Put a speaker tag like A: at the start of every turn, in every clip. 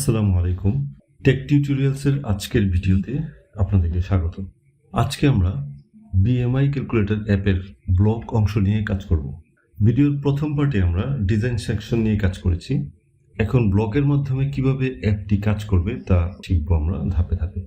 A: আসসালামু আলাইকুম। টেক টিউটোরিয়ালসের আজকের ভিডিওতে আপনাদেরকে স্বাগত। আজকে আমরা বিএমআই ক্যালকুলেটর অ্যাপের ব্লক অংশ নিয়ে কাজ করব। ভিডিওর প্রথম পার্টে আমরা ডিজাইন সেকশন নিয়ে কাজ করেছি। এখন ব্লকের মাধ্যমে কিভাবে অ্যাপটি কাজ করবে তা শিখব আমরা ধাপে ধাপে।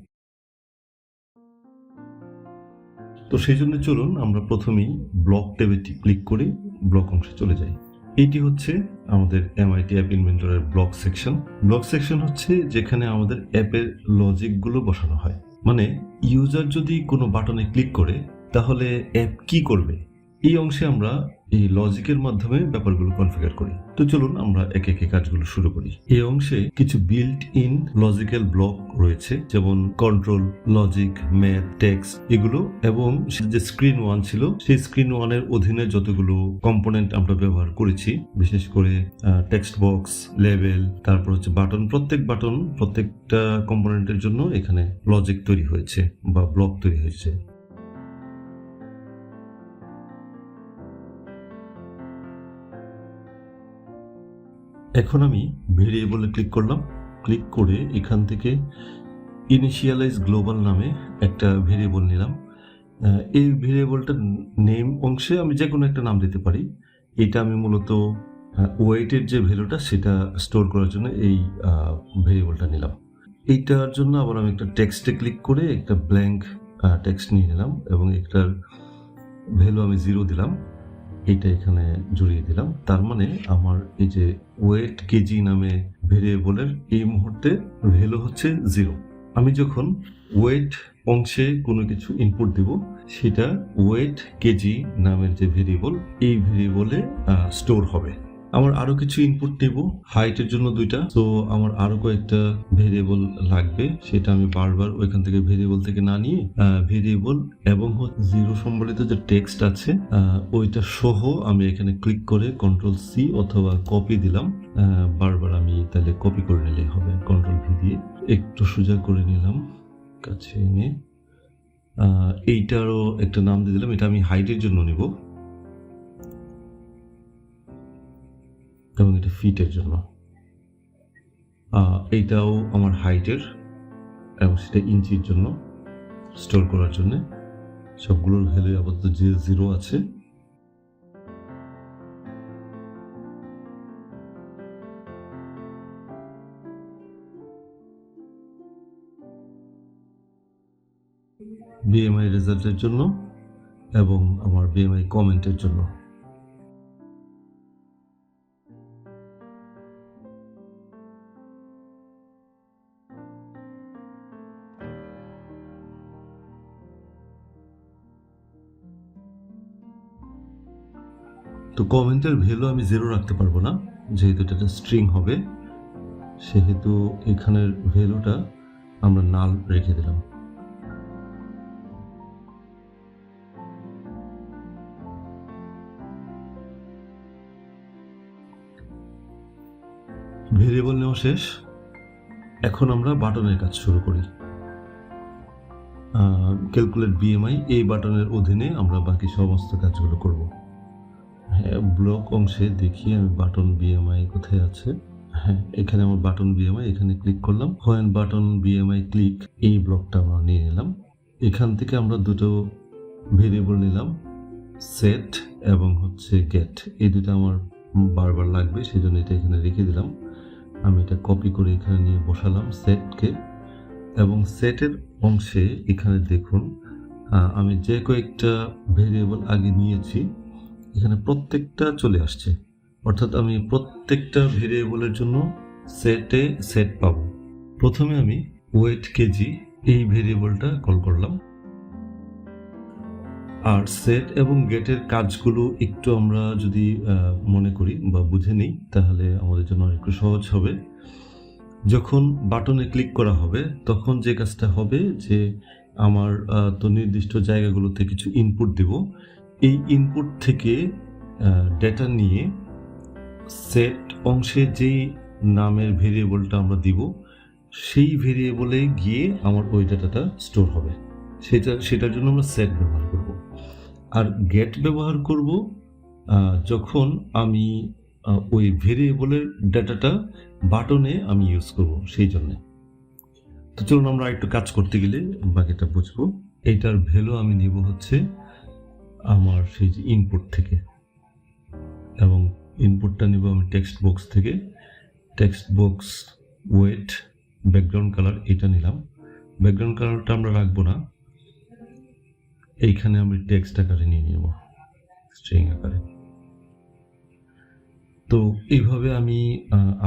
A: তো সেই জন্য চলুন আমরা প্রথমেই ব্লক ট্যাবে ক্লিক করে ব্লক অংশে চলে যাই। এটি হচ্ছে আমাদের এমআইটি অ্যাপ ইনভেন্টরের ব্লক সেকশন। ব্লক সেকশন হচ্ছে যেখানে আমাদের অ্যাপের লজিকগুলো বসানো হয়। মানে ইউজার যদি কোনো বাটনে ক্লিক করে তাহলে অ্যাপ কি করবে, এই অংশে আমরা এই লজিকের মাধ্যমে ব্যাপারগুলো কনফিগার করি। তো চলুন আমরা একে একে কাজগুলো শুরু করি। এই অংশে কিছু বিল্ট ইন লজিক্যাল ব্লক রয়েছে, যেমন কন্ট্রোল, লজিক, ম্যাথ, টেক্সট এগুলো, এবং যে স্ক্রিন 1 ছিল সেই স্ক্রিন 1 এর অধীনে যতগুলো কম্পোনেন্ট আমরা ব্যবহার করেছি, বিশেষ করে টেক্সট বক্স, লেবেল, তারপর হচ্ছে বাটন, প্রত্যেকটা কম্পোনেন্টের জন্য এখানে লজিক তৈরি হয়েছে বা ব্লক তৈরি হয়েছে। এখন আমি ভেরিয়েবলে ক্লিক করলাম। ক্লিক করে এখান থেকে ইনিশিয়ালাইজ গ্লোবাল নামে একটা ভেরিয়েবল নিলাম। এই ভেরিয়েবলটার নেম অংশে আমি যে কোনো একটা নাম দিতে পারি। এটা আমি মূলত ওয়েটের যে ভ্যালুটা সেটা স্টোর করার জন্য এই ভেরিয়েবলটা নিলাম। এইটার জন্য আবার আমি একটা টেক্সটে ক্লিক করে একটা ব্ল্যাঙ্ক টেক্সট নিয়ে নিলাম এবং এটার ভ্যালু আমি 0 দিলাম। এইটা এখানে জড়িয়ে দিলাম। তার মানে আমার এই যে ওয়েট কেজি নামে ভেরিয়েবলের এই মুহূর্তে ভ্যালু হচ্ছে 0। আমি যখন ওয়েট অংশে কোনো কিছু ইনপুট দেব, সেটা ওয়েট কেজি নামের যে ভেরিয়েবল, এই ভেরিয়েবলে স্টোর হবে। আমার আরো কিছু ইনপুট দেব, হাইটের জন্য 2টা, তো আমার আরো কয়েকটা ভেরিয়েবল লাগবে। সেটা আমি বারবার ওইখান থেকে ভেরিয়েবল থেকে না নিয়ে ভেরিয়েবল এবং 0 সম্বলিত যে টেক্সট আছে ওইটা সহ আমি এখানে ক্লিক করে কন্ট্রোল সি অথবা কপি দিলাম। বারবার আমি তাহলে কপি করে নিলেই হবে। কন্ট্রোল ভি দিয়ে একটু সোজা করে নিলাম, কাছে এনে এইটারও একটা নাম দিয়ে দিলাম। এটা আমি হাইটের জন্য নিব এবং এটা ফিটের জন্য। এইটাও আমার হাইটের এবং সেটা ইঞ্চির জন্য স্টোর করার জন্য। সবগুলোর ভ্যালু আপাতত যে 0 আছে। বিএমআই রেজাল্টের জন্য এবং আমার বিএমআই কমেন্টের জন্য। তো কমেন্টের ভ্যালু আমি 0 রাখতে পারবো না, যেহেতু এটা স্ট্রিং হবে, সেহেতু এখানের ভ্যালুটা আমরা নাল রেখে দিলাম। ভেরিয়েবল নেওয়া শেষ। এখন আমরা বাটনের কাজ শুরু করি। ক্যালকুলেট বিএমআই এই বাটনের অধীনে আমরা বাকি সমস্ত কাজগুলো করব। হ্যাঁ, ব্লক অংশে দেখি আমি বাটন বিএমআই কোথায় আছে। হ্যাঁ, এখানে আমার বাটন বিএমআই, এখানে ক্লিক করলাম। হোয়েন বাটন বিএমআই ক্লিক, এই ব্লকটা আমরা নিয়ে নিলাম। এখান থেকে আমরা দুটো ভেরিয়েবল নিলাম, সেট এবং হচ্ছে গেট। এই দুটো আমার বারবার লাগবে, সেই জন্য এটা এখানে রেখে দিলাম। আমি এটা কপি করে এখানে নিয়ে বসালাম সেটকে, এবং সেটের অংশে এখানে দেখুন আমি যে কয়েকটা ভেরিয়েবল আগে নিয়েছি এখানে প্রত্যেকটা চলে আসছে। অর্থাৎ আমি প্রত্যেকটা ভেরিয়েবলের জন্য সেটে সেট পাবো। প্রথমে আমি ওয়েট কেজি এই ভেরিয়েবলটা কল করলাম। আর সেট এবং গেটের কাজগুলো একটু আমরা যদি মনে করি বা বুঝে নিই তাহলে আমাদের জন্য একটু সহজ হবে। যখন বাটনে ক্লিক করা হবে তখন যে কাজটা হবে যে আমার তো নির্দিষ্ট জায়গাগুলোতে কিছু ইনপুট দেব। এই ইনপুট থেকে ডেটা নিয়ে সেট অংশে যেই নামের ভেরিয়েবলটা আমরা দিব সেই ভেরিয়েবলে গিয়ে আমার ওই ডাটাটা স্টোর হবে। সেটার জন্য আমরা সেট ব্যবহার করব। আর গেট ব্যবহার করব যখন আমি ওই ভেরিয়েবলের ডাটাটা বাটনে আমি ইউজ করব সেই জন্য। তো চলুন আমরা একটু কাজ করতে গেলে বাকিটা বুঝবো। এইটার ভ্যালু আমি নিব হচ্ছে আমার সেই যে ইনপুট থেকে, এবং ইনপুটটা নিব আমি টেক্সট বক্স থেকে। Text box wait background colour এটা নিলাম। ব্যাকগ্রাউন্ড কালারটা আমরা রাখবো না, এইখানে আমি টেক্সট আকারে নিয়ে নেব, স্ট্রিং আকারে। তো এইভাবে আমি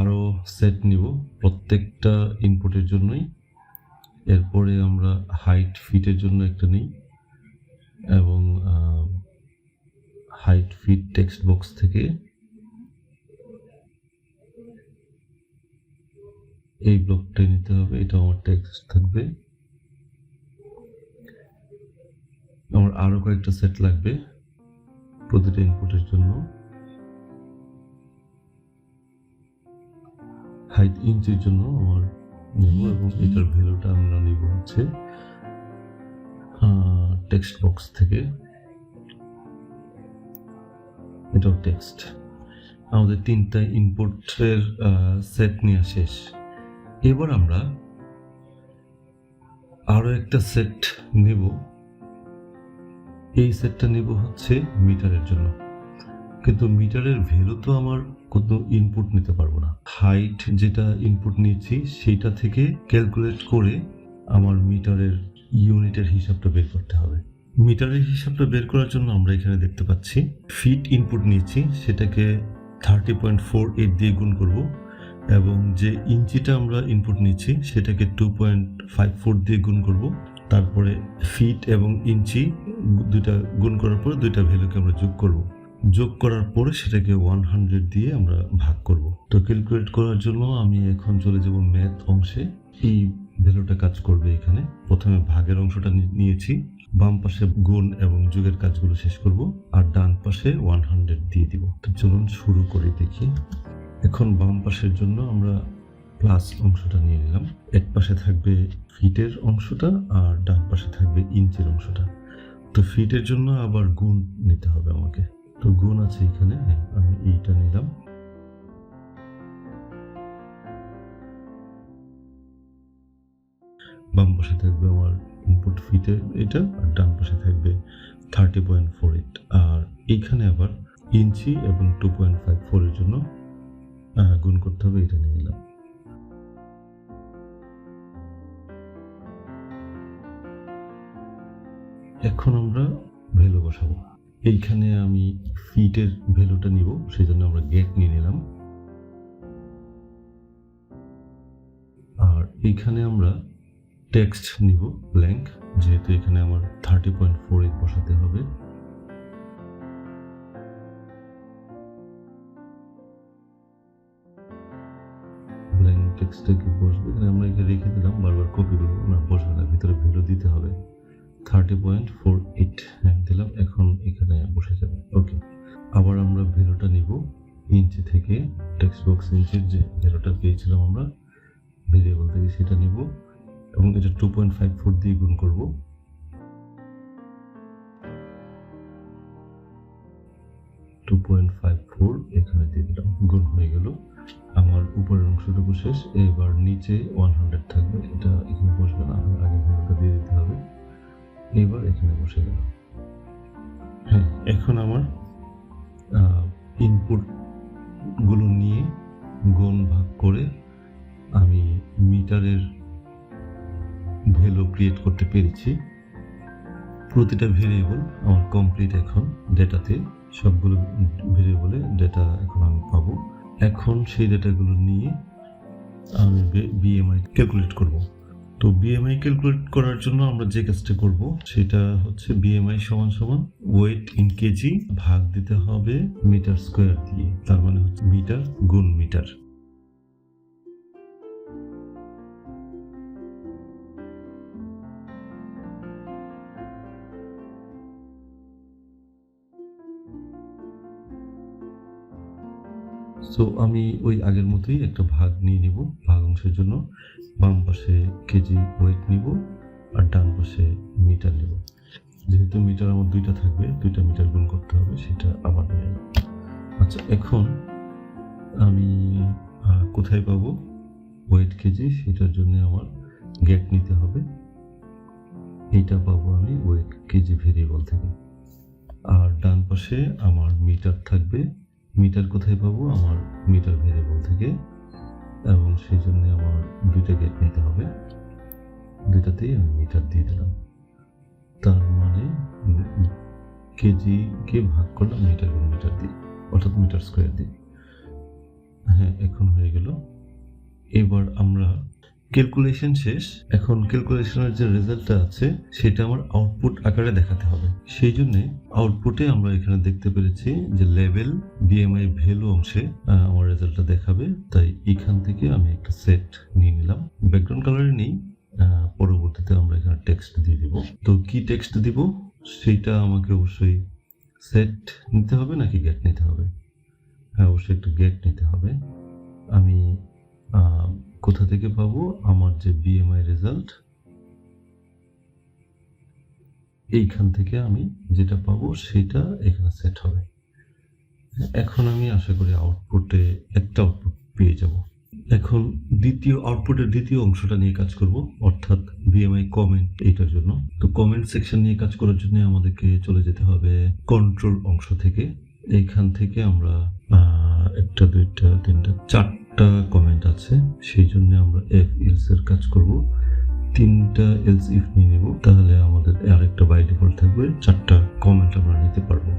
A: আরো সেট নিব প্রত্যেকটা ইনপুটের জন্যই। এরপরে আমরা হাইট ফিটের জন্য একটা নিই, এবং হাইট ফিট টেক্সট বক্স থেকে এই ব্লকটা নিতে হবে, এটা আমার টেক্সট থাকবে। আমার আরো কয়েকটা সেট লাগবে প্রতিটা ইনপুটের জন্য। হাইট ইঞ্চির জন্য আমার নেব, এবং এটার ভ্যালুটা আমরা নিব হচ্ছে টেক্সট বক্স থেকে, এটাও টেক্সট। আমাদের তিনটা ইনপুটের সেট নেওয়া শেষ। এবার আমরা আরো একটা সেট নেব। এই সেটটা নেব হচ্ছে মিটারের জন্য, কিন্তু মিটারের ভ্যালু তো আমার কোনো ইনপুট নিতে পারবো না। হাইট যেটা ইনপুট নিয়েছি সেটা থেকে ক্যালকুলেট করে আমার মিটারের ইউনিটের হিসাবটা বের করতে হবে। মিটারের হিসাবটা বের করার জন্য আমরা এখানে দেখতে পাচ্ছি ফিট ইনপুট নিয়েছি, সেটাকে 30.48 দিয়ে গুণ করব, এবং যে ইঞ্চিটা আমরা ইনপুট নিচ্ছি সেটাকে 2.54 দিয়ে গুণ করব। তারপরে ফিট এবং ইঞ্চি দুইটা গুণ করার পরে দুইটা ভ্যালুকে আমরা যোগ করব। যোগ করার পরে সেটাকে 100 দিয়ে আমরা ভাগ করব। তো ক্যালকুলেট করার জন্য আমি এখন চলে যাব ম্যাথ অংশে। এই ভ্যালুটা কাজ করবে এখানে। প্রথমে ভাগের অংশটা নিয়েছি, বাম পাশে গুণ এবং যোগের কাজগুলো শেষ করব, আর ডান পাশে 100 দিয়ে দিব। তো চলুন শুরু করে দেখি। এখন বাম পাশের জন্য আমরা প্লাস অংশটা নিয়ে নিলাম। এক পাশে থাকবে ফিটের অংশটা আর ডান পাশে থাকবে ইঞ্চির অংশটা। তো ফিটের জন্য আবার গুণ নিতে হবে আমাকে, তো গুণ আছে এখানে, আমি এইটা নিলাম। বাম পাশে থাকবে আমার ইনপুট ফিটের এটা, আর ডান পাশে থাকবে 30.48। আর এইখানে আবার ইঞ্চি এবং 2.54 এর জন্য গুণ করতে হবে, এটা নিয়ে নিলাম। এখন আমরা ভ্যালু বসাবো। এইখানে আমি ফিটের ভ্যালুটা নিব, সেই জন্য আমরা গেট নিয়ে নিলাম। আর এইখানে আমরা টেক্সট নিব ব্ল্যাঙ্ক, যেহেতু এখানে আমার 30.48 বসাতে হবে। ব্ল্যাঙ্ক টেক্সটটা কি বসবে এখানে, আমরা এখানে রেখে দিলাম, বারবার কপি করবো না, বসবে না, ভিতরে ভ্যালু দিতে হবে। 30.48 দিলাম, এখন এখানে বসে যাবে। ওকে, আবার আমরা ভ্যালুটা নিব ইঞ্চি থেকে, টেক্সট বক্স ইঞ্চির যে ভ্যালুটা পেয়েছিলাম আমরা ভেরিয়েবল থেকে, সেটা নিব এবং এটা 2.54 দিয়ে গুণ করব। এখানে দিয়ে দিলাম, গুণ হয়ে গেল। আমার উপরের অংশটুকু শেষ। এবার নিচে 100 থাকবে, এটা এখানে বসবে না, আগে ভ্যালুটা দিয়ে দিতে হবে। এবার এখানে বসে গেল। হ্যাঁ, এখন আমার ইনপুট গুলো নিয়ে গুণ ভাগ করে আমি মিটারের ভ্যালু ক্রিয়েট করতে পেরেছি। প্রতিটা ভেরিয়েবল আমার কমপ্লিট। এখন ডেটাতে সবগুলো ভেরিয়েবলে ডেটা এখন আমি পাবো। এখন সেই ডেটাগুলো নিয়ে আমি বিএমআই ক্যালকুলেট করব। তো বিএমআই ক্যালকুলেট করার জন্য আমরা যে কাজটা করব সেটা হচ্ছে বিএমআই সমান সমান ওয়েট ইন কেজি ভাগ দিতে হবে মিটার স্কোয়ার দিয়ে, তার মানে হচ্ছে মিটার গুণ মিটার। তো আমি ওই আগের মতোই একটা ভাগ নিয়ে নিব। ভাগ অংশের জন্য বাম পাশে কেজি ওয়েট নিব আর ডান পাশে মিটার নিব। যেহেতু মিটার আমার দুইটা থাকবে, দুইটা মিটার গুণ করতে হবে, সেটা আবার নিয়ে নিলাম। আচ্ছা, এখন আমি কোথায় পাবো ওয়েট কেজি, সেটার জন্য আমার গেট নিতে হবে। এইটা পাবো আমি ওয়েট কেজি ভেরিয়েবল থেকে। আর ডান পাশে আমার মিটার থাকবে। মিটার কোথায় পাবো? আমার মিটার ভেরিয়েবল থেকে, এবং সেই জন্য আমার দুইটা গেট নিতে হবে। দুইটাতেই আমি মিটার দিয়ে দিলাম। তার মানে কেজিকে ভাগ করলাম মিটার এবং মিটার দিয়ে, অর্থাৎ মিটার স্কোয়ার দিয়ে। হ্যাঁ, এখন হয়ে গেল। এবার আমরা ক্যালকুলেশন শেষ। এখন ক্যালকুলেশনের যে রেজাল্টটা আছে সেটা আমার আউটপুট আকারে দেখাতে হবে। সেই জন্য আউটপুটে আমরা এখানে দেখতে পেরেছি যে লেভেল বিএমআই ভ্যালু অংশে আমার রেজাল্টটা দেখাবে। তাই এখান থেকে আমি একটা সেট নিয়ে নিলাম। ব্যাকগ্রাউন্ড কালারে নেই, পরবর্তীতে আমরা এখানে টেক্সট দিয়ে দিব। তো কি টেক্সট দিব সেটা আমাকে অবশ্যই সেট নিতে হবে নাকি গেট নিতে হবে? হ্যাঁ, অবশ্যই একটা গেট নিতে হবে। আমি কোথা থেকে পাবো? আমার যে বিএমআই রেজাল্ট, এইখান থেকে আমি যেটা পাবো সেটা এখানে সেট হবে। এখন আমি আশা করি আউটপুটে একটা আউটপুট পেয়ে যাব। এখন আউটপুটের দ্বিতীয় অংশটা নিয়ে কাজ করব, অর্থাৎ বিএমআই কমেন্ট। এইটার জন্য তো কমেন্ট সেকশন নিয়ে কাজ করার জন্য আমাদেরকে চলে যেতে হবে কন্ট্রোল অংশ থেকে। এইখান থেকে আমরা একটা, দুইটা, তিনটা, চারটা কমেন্ট আছে, সেই জন্য আমরা এফ ইলস এর কাজ করব। তিনটা এলস ইফ নিয়ে নেব, তাহলে আমাদের আরেকটা বাই ডিফল্ট থাকবে। চারটা কমেন্ট আমরা নিতে পারবো।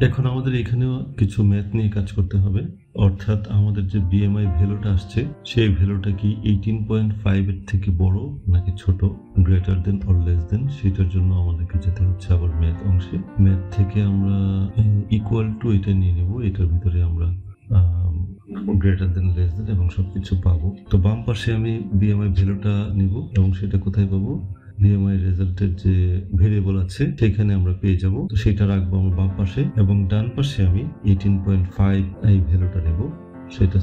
A: এখন আমাদের এখানেও কিছু ম্যাথ নিয়ে কাজ করতে হবে, অর্থাৎ আমাদের যে বিএমআই ভ্যালুটা আসছে সেই ভ্যালুটা কি 18.5 এর থেকে বড় নাকি ছোট, greater than or less than, সেটার জন্য আমাদেরকে যেতে হচ্ছে আবার ম্যাথ অংশে। ম্যাথ থেকে আমরা ইকুয়াল টু এটা নিয়ে নেব, এটার ভিতরে আমরা গ্রেটার দেন, লেস দেন এবং সবকিছু পাবো। তো বাম পাশে আমি বিএমআই ভ্যালুটা নিব এবং সেটা কোথায় পাবো? বিএমআই রেজাল্টের যে ভেরিয়েবল আছে সেখানে আমরা পেয়ে যাব। তো সেটা রাখবো আমার বাম পাশে, এবং ডান পাশে আমি 18.5 এই ভ্যালুটা নেব। সেটা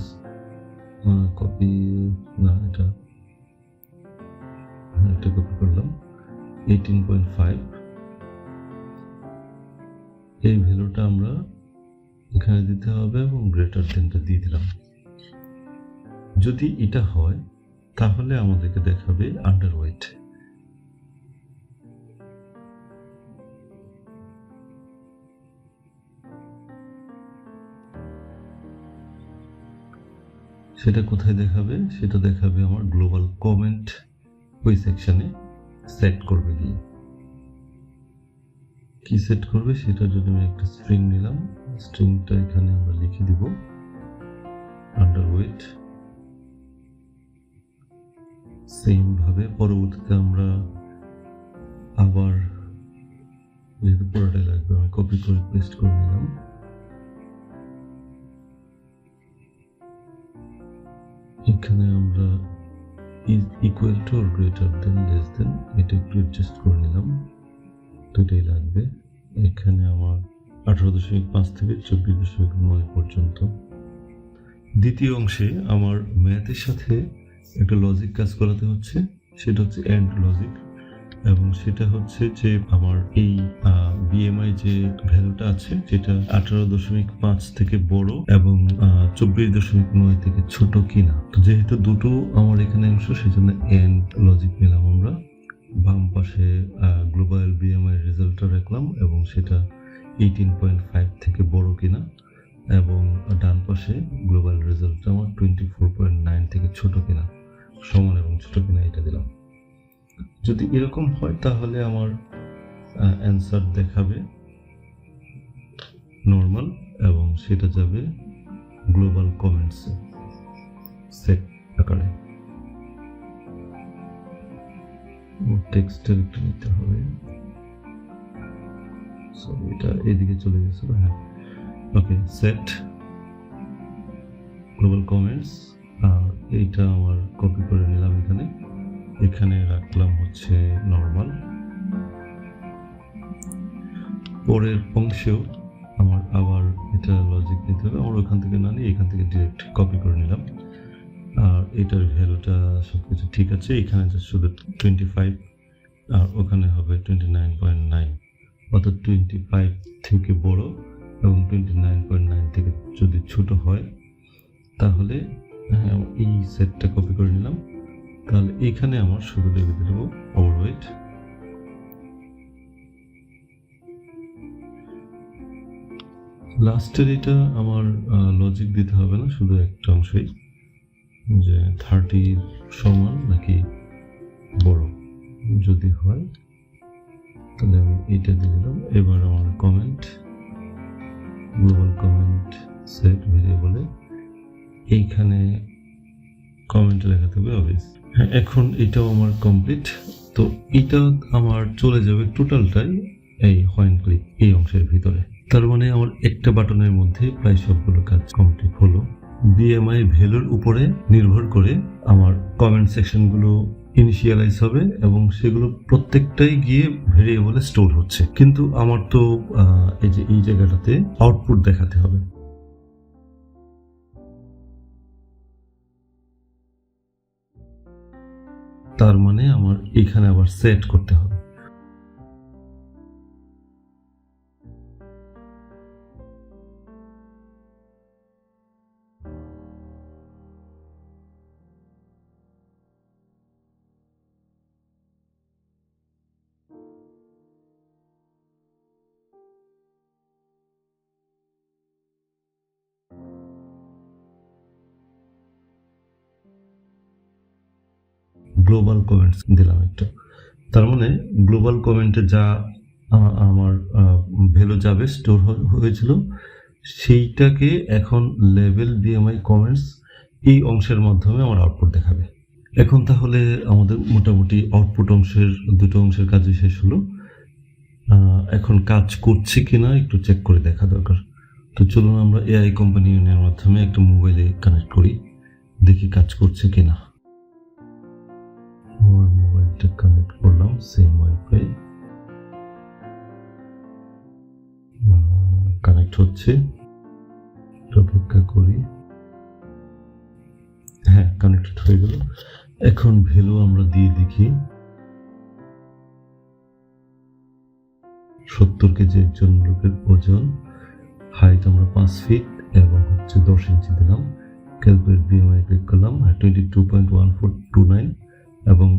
A: কপি না, এটা কপি করলাম। 18.5 এই ভ্যালুটা আমরা এখানে দিতে হবে এবং গ্রেটার দেনটা দিয়ে দিলাম। যদি এটা হয় তাহলে আমাদেরকে দেখাবে আন্ডারওয়েট। সেটা কোথায় দেখাবে? সেটা দেখাবে আমার গ্লোবাল কমেন্ট ওই সেকশনে সেট করবে গিয়ে। কি সেট করবে সেটার জন্য আমি একটা স্ট্রিং নিলাম। স্ট্রিংটা এখানে আমরা লিখে দিব আন্ডারওয়েট। সেম ভাবে পরবর্তীতে আমরা আবার যেহেতু পুরোটাই লাগবে আমি কপি করে পেস্ট করে নিলাম। এখানে আমরা is equal to or greater than, less than, এটা একটু অ্যাডজাস্ট করে নিলাম। দুটোই লাগবে। এখানে আমার 18.5 থেকে 24.9 পর্যন্ত। দ্বিতীয় অংশে আমার ম্যাথের সাথে একটা লজিক কাজ করাতে হচ্ছে, সেটা হচ্ছে এন্ড লজিক। এবং সেটা হচ্ছে যে আমার এই বিএমআই যে ভ্যালুটা আছে সেটা 18.5 থেকে বড় এবং 24.9 থেকে ছোট কিনা। তো যেহেতু দুটো আমার এখানে অংশ, সেজন্য এন্ড লজিক নিলাম আমরা। বাম পাশে গ্লোবাল বিএমআই রেজাল্টটা রাখলাম এবং সেটা 18.5 থেকে বড় কিনা, এবং ডান পাশে গ্লোবাল রেজাল্টটা আমার 24.9 থেকে ছোট কিনা, সমান এবং ছোট কিনা, এটা দিলাম। যদি এরকম হয় তাহলে আমার অ্যান্সার দেখাবে নর্মাল, এবং সেটা যাবে গ্লোবাল কমেন্টসে সেট আকারে। টেক্সটটা একটু নিতে হবে, সরি এটা এদিকে চলে গেছিল। হ্যাঁ, ওকে, সেট গ্লোবাল কমেন্টস। আর এইটা আমার কপি করে নিলাম, এখানে রাখলাম হচ্ছে নর্মাল। পরের অংশেও আমার আবার এটা লজিক নিতে হবে, আমার ওখান থেকে না নিয়ে এখান থেকে ডিরেক্ট কপি করে নিলাম। আর এটার ভ্যালুটা সবকিছু ঠিক আছে, এখানে শুধু 25 আর ওখানে হবে 29.9, অর্থাৎ 25 থেকে বড় এবং 29.9 থেকে যদি ছোট হয় তাহলে এই সেটটা কপি করে নিলাম। তাহলে এখানে আমার শুধু লিখে দেবো ওভারওয়েট। লাস্টের এটা আমার লজিক দিতে হবে না, শুধু একটা অংশই যে 30 সমান নাকি বড় যদি হয় তাহলে আমি এটা দিয়ে দিলাম। এবার আমার কমেন্ট, গ্লোবাল কমেন্ট সেট ভেরিয়েবলে এইখানে কমেন্ট লেখাতে হবে অবভিয়াস। হ্যাঁ, এখন এটাও আমার কমপ্লিট। তো এটা আমার চলে যাবে টোটালটাই এই হোয়েন ক্লিক এই অংশের ভিতরে। তার মানে আমার একটা বাটনের মধ্যে প্রায় সবগুলো কাজ কমপ্লিট হলো। বিএমআই ভ্যালুর উপরে নির্ভর করে আমার কমেন্ট সেকশনগুলো ইনিশিয়ালাইজ হবে এবং সেগুলো প্রত্যেকটাই গিয়ে ভেরিয়েবলে স্টোর হচ্ছে। কিন্তু আমার তো এই যে এই জায়গাটাতে আউটপুট দেখাতে হবে। তার মানে আমার এখানে আবার সেট করতে হবে। গ্লোবাল কমেন্টস দিলাম একটা। তার মানে গ্লোবাল কমেন্টে যা আমার ভ্যালু যাবে স্টোর হয়েছিল সেইটাকে এখন লেভেল বিএমআই কমেন্টস এই অংশের মাধ্যমে আমার আউটপুট দেখাবে। এখন তাহলে আমাদের মোটামুটি আউটপুট অংশের দুটো অংশের কাজই শেষ হলো। এখন কাজ করছে কিনা একটু চেক করে দেখা দরকার। তো চলুন আমরা এআই কোম্পানি ইউনিয়নের মাধ্যমে একটা মোবাইলে কানেক্ট করি, দেখি কাজ করছে কিনা। আমার মোবাইলটা কানেক্ট করলাম সেম ওয়াইফাই, কানেক্ট হচ্ছে, অপেক্ষা করি। হ্যাঁ, কানেক্টেড হয়ে গেল। এখন ভ্যালু আমরা দিয়ে দেখি। 70 কেজি একজন লোকের ওজন, হাইট আমরা 5 ফিট এবং হচ্ছে 10 ইঞ্চি দিলাম। ক্যালকুলেট বিএমআই ক্লিক করলাম, 22.1429 এবং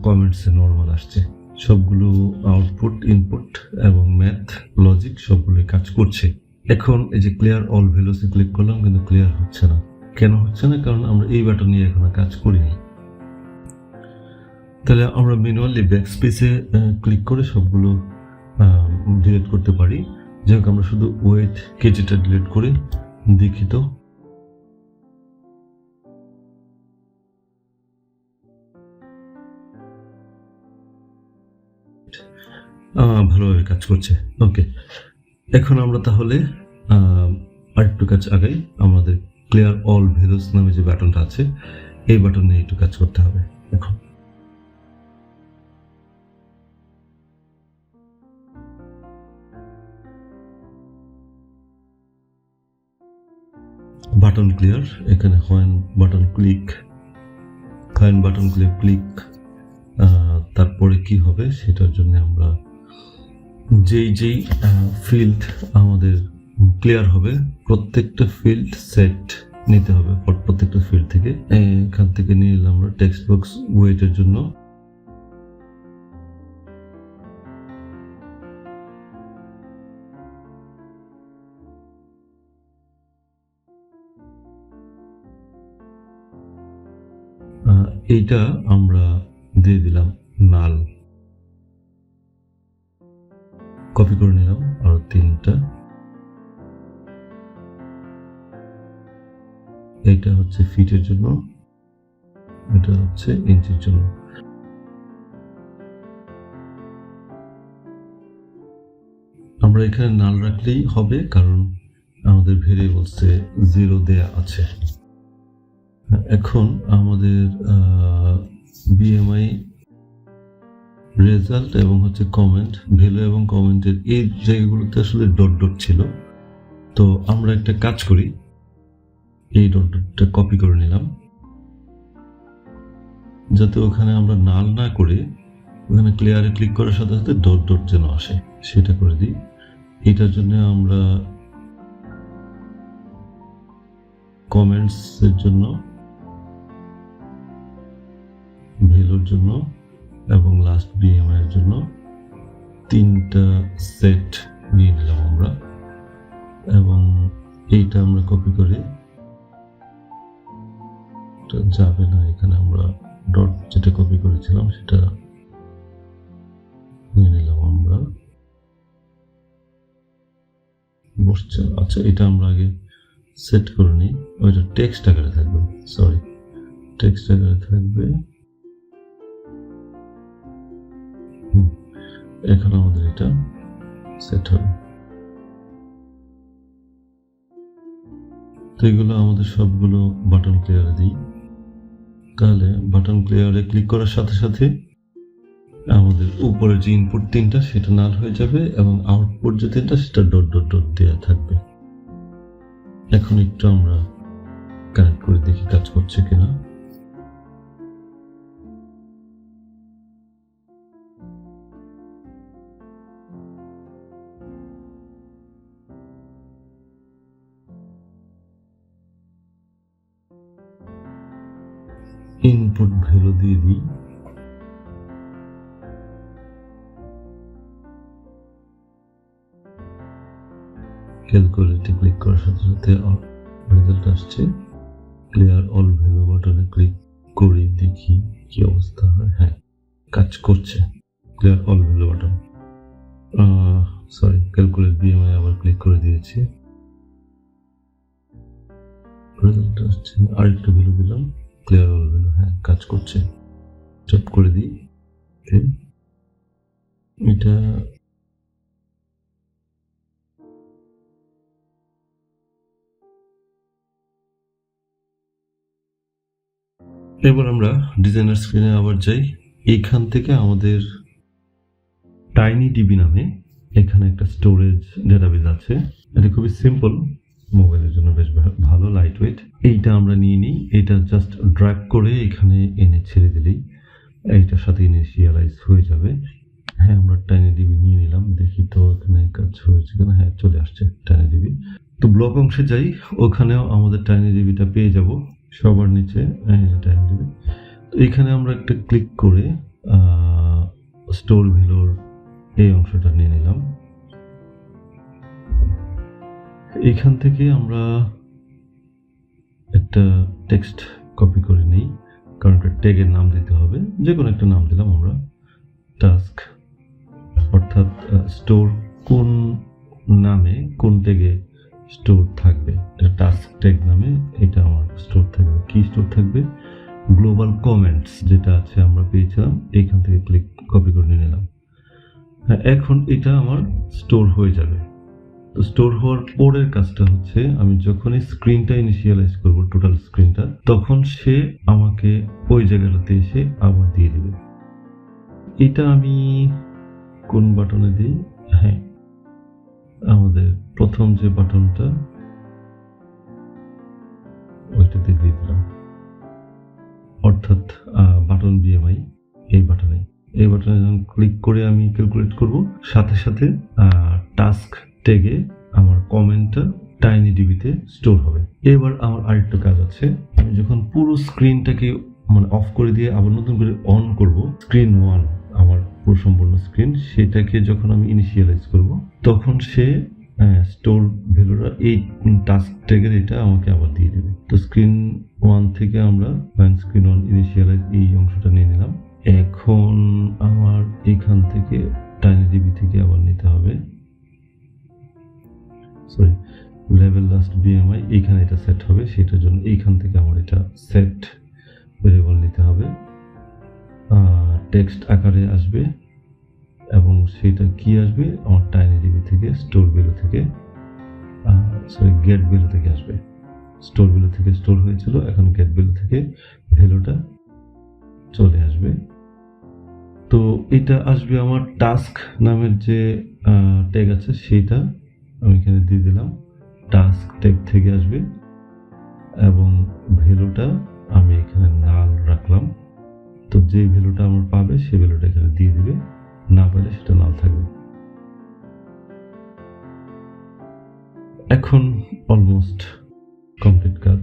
A: কমেন্টসে নর্মাল আসছে। সবগুলো আউটপুট, ইনপুট এবং ম্যাথ, লজিক সবগুলো কাজ করছে। এখন এই যে ক্লিয়ার অল ভ্যালুসে ক্লিক করলাম কিন্তু ক্লিয়ার হচ্ছে না। কেন হচ্ছে না? কারণ আমরা এই বাটন নিয়ে এখনো কাজ করিনি। তাহলে আমরা ম্যানুয়ালি ব্যাকস্পেসে ক্লিক করে সবগুলো ডিলিট করতে পারি। যাই হোক, আমরা শুধু ওয়েট কেজিটা ডিলিট করে দেখি তো। ভালোভাবে কাজ করছে। ওকে, এখন আমরা তাহলে আরেকটু কাজ আগাই। আমাদের ক্লিয়ার অল ভ্যালুস নামে যে বাটনটা আছে এই বাটন নিয়ে একটু কাজ করতে হবে। এখন বাটন ক্লিয়ার, এখানে when button click, when button click তারপরে কি হবে সেটার জন্য আমরা যেই ফিল্ড আমাদের ক্লিয়ার হবে প্রত্যেকটা ফিল্ড সেট নিতে হবে। প্রত্যেকটা ফিল্ড থেকে এখান থেকে নিয়ে নিলাম আমরা টেক্সট বক্স ওয়েটের জন্য। এইটা আমরা দিয়ে দিলাম নাল, কপি করে নিলাম আরো 3টা। এটা হচ্ছে ফিটের জন্য, এটা হচ্ছে ইঞ্চির জন্য। আমরা এখানে নাল রাখলেই হবে কারণ আমাদের ভেরিয়েবলসে 0 দেয়া আছে। এখন আমাদের বিএমআই রেজাল্ট এবং হচ্ছে কমেন্ট, ভ্যালু এবং কমেন্টের এই জায়গাগুলোতে আসলে ডট ডট ছিল। তো আমরা একটা কাজ করি, এই ডট ডটটা কপি করে নিলাম যাতে ওখানে আমরা নাল না করে এখানে ক্লিয়ারে ক্লিক করার সাথে সাথে ডট ডট যেন আসে সেটা করে দিই। এটার জন্য আমরা কমেন্টস এর জন্য, ভ্যালুর জন্য এবং লাস্ট বিএমআই এর জন্য 3টা সেট নিয়ে নিলাম আমরা, এবং এইটা আমরা কপি করে যাবে না, এখানে আমরা ডট যেটা কপি করেছিলাম সেটা নিয়ে নিলাম আমরা, বসছে। আচ্ছা, এটা আমরা আগে সেট করে নিই। ওইটা টেক্সট আকারে থাকবে, সরি, টেক্সট আকারে থাকবে। এখন আমাদের এটা সেট হবে। তো এগুলো আমাদের সবগুলো বাটন ক্লিয়ারে দিই। তাহলে বাটন ক্লিয়ারে ক্লিক করার সাথে সাথে আমাদের উপরে যে ইনপুট 3টা সেটা নাল হয়ে যাবে এবং আউটপুট যে 3টা সেটা ডট ডট ডট দেওয়া থাকবে। এখন একটু আমরা কানেক্ট করে দেখি কাজ করছে কিনা। ইনপুট ভ্যালু দিয়ে দিই। ক্যালকুলেটে ক্লিক করার সাথে সাথে রেজাল্ট আসছে। ক্লিয়ার অল ভ্যালু বাটনে ক্লিক করে দেখি কি অবস্থা হয়। হ্যাঁ, কাজ করছে। Clear all value button, sorry, calculate BMI আবার ক্লিক করে দিয়েছি, রেজাল্ট আসছে। আরেকটু ভ্যালু দিলাম, ক্লিয়ার অল ভ্যালু, হ্যাঁ কাজ করছে। চেক করে দিই। এটা এবার আমরা ডিজাইনার স্ক্রিনে আবার যাই। এইখান থেকে আমাদের টাইনি ডিবি নামে এখানে একটা স্টোরেজ ডেটাবেস আছে। এটা খুবই সিম্পল, মোবাইলের জন্য বেশ ভালো, লাইট ওয়েট। এইটা আমরা নিয়ে নিই। এটা জাস্ট ড্র্যাগ করে এখানে এনে ছেড়ে দিলেই এইটার সাথে ইনিশিয়ালাইজ হয়ে যাবে। হ্যাঁ, আমরা টাইনি ডিবি নিয়ে নিলাম। দেখি তো এখানে কাজ হয়েছে কিনা। হ্যাঁ, চলে আসছে টাইনি ডিবি। তো ব্লক অংশে যাই, ওখানেও আমাদের টাইনি ডিবিটা পেয়ে যাব সবার নিচে। টাইনি ডিবি, এখানে আমরা একটা ক্লিক করে স্টোর ভ্যালুর এই অংশটা নিয়ে নিলাম। এখান থেকে আমরা একটা টেক্সট কপি করে নিই, কারণ একটা ট্যাগের নাম দিতে হবে। যে কোনো একটা নাম দিলাম আমরা, টাস্ক, অর্থাৎ স্টোর কোন নামে কোন ট্যাগে স্টোর থাকবে। এটা টাস্ক ট্যাগ নামে এটা আমার স্টোর থাকবে। কি স্টোর থাকবে? গ্লোবাল কমেন্টস যেটা আছে আমরা পেয়েছিলাম, এইখান থেকে ক্লিক কপি করে নিয়ে নিলাম। হ্যাঁ, এখন এটা আমার স্টোর হয়ে যাবে। তো স্টোর হওয়ার পরের কাজটা হচ্ছে, আমি যখনই স্ক্রিনটা ইনিশিয়ালাইজ করব, টোটাল স্ক্রিনটা, তখন সে আমাকে ওই জায়গাটাতে এসে আবার দিয়ে দেবে। এটা আমি কোন বাটনে দিই? হ্যাঁ, আমাদের প্রথম যে বাটনটা ওইটাতে দিয়ে দিলাম, অর্থাৎ বাটন বিএমআই এই বাটনে। এই বাটনে যখন ক্লিক করে আমি ক্যালকুলেট করব, সাথে সাথে টাস্ক ট্যাগে আমার কমেন্টটা টাইনি ডিবিতে স্টোর হবে। এবার আমার আরেকটা কাজ আছে, আমি যখন পুরো স্ক্রিনটাকে মানে অফ করে দিয়ে আবার নতুন করে অন করব, স্ক্রিন 1 আমার পুরো সম্পূর্ণ স্ক্রিন, সেটাকে যখন আমি ইনিশিয়ালাইজ করব, তখন সে স্টোর ভ্যালুটা এই টাস্ক ট্যাগের এটা আমাকে আবার দিয়ে দেবে। তো স্ক্রিন 1 থেকে আমরা স্ক্রিন 1 ইনিশিয়ালাইজ এই অংশটা নিয়ে নিলাম। এখন আমার এখান থেকে টাইনি ডিবি থেকে আবার নিতে হবে, সরি, লেভেল লাস্ট বিএমআই, এইখানে এটা সেট হবে, সেটার জন্য এইখান থেকে আমার এটা সেট ভেরিয়েবল নিতে হবে। টেক্সট আকারে আসবে এবং সেটা কি আসবে? আমার টাইনি ডিবি থেকে, স্টোর ভ্যালু থেকে, সরি, গেট ভ্যালু থেকে আসবে। স্টোর ভ্যালু থেকে স্টোর হয়েছিল, এখন গেট ভ্যালু থেকে ভ্যালুটা চলে আসবে। তো এটা আসবে আমার টাস্ক নামের যে ট্যাগ আছে সেটা আমি এখানে দিয়ে দিলাম, টাস্ক ট্যাগ থেকে আসবে, এবং ভ্যালুটা আমি এখানে নাল রাখলাম। তো তো যে ভ্যালুটা আমার পাবে সেই ভ্যালুটা এখানে দিয়ে দিবে, না পেলে সেটা নাল থাকবে। এখন অলমোস্ট কমপ্লিট কাজ।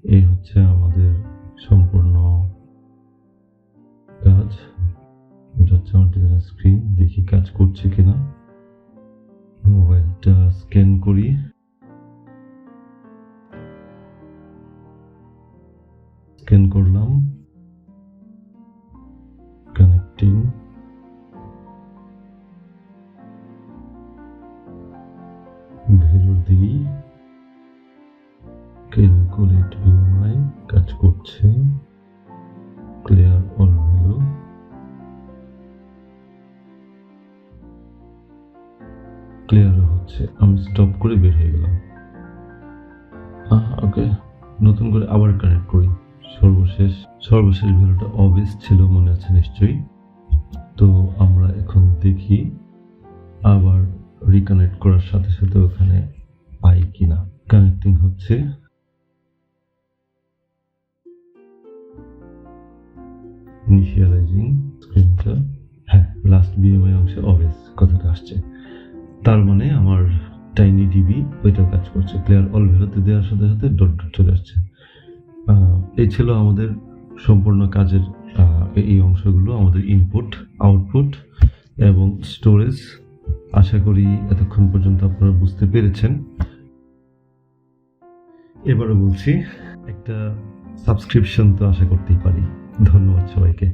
A: এই হচ্ছে আমাদের সম্পূর্ণ কাজ। এটা হচ্ছে আমার ডিজাইন স্ক্রিন। দেখি কাজ করছে কিনা। মোবাইলটা স্ক্যান করি। স্ক্যান করলাম, কানেক্টিং, ভ্যালু দিই, ক্যালকুলেট বিএমআই কাজ করছে, ক্লিয়ার অল ভ্যালু, ক্লিয়ার হচ্ছে। আমি স্টপ করে বের হয়ে গেলাম। ওকে, নতুন করে আবার কানেক্ট করি। সর্বশেষ ভ্যালুটা অবভিয়াস ছিল, মনে আছে নিশ্চয়ই। তো আমরা এখন দেখি আবার রিকানেক্ট করার সাথে সাথে ওখানে পাই কিনা। কানেক্টিং হচ্ছে। ইনিশিয়ালাইজিং স্ক্রিনটা। হ্যাঁ, লাস্ট বিএমআই অংশে অবভিয়াস কথাটা আসছে। তার মানে আমার টাইনি ডিবি ওইটাও কাজ করছে। ক্লিয়ার অল ভ্যালুতে দেওয়ার সাথে সাথে ডট ডট চলে আসছে। এই ছিল আমাদের সম্পূর্ণ কাজের এই অংশগুলো, আমাদের ইনপুট, আউটপুট এবং স্টোরেজ। আশা করি এতক্ষণ পর্যন্ত আপনারা বুঝতে পেরেছেন। এবারও বলছি, একটা সাবস্ক্রিপশন তো আশা করতেই পারি। ধন্যবাদ সবাইকে।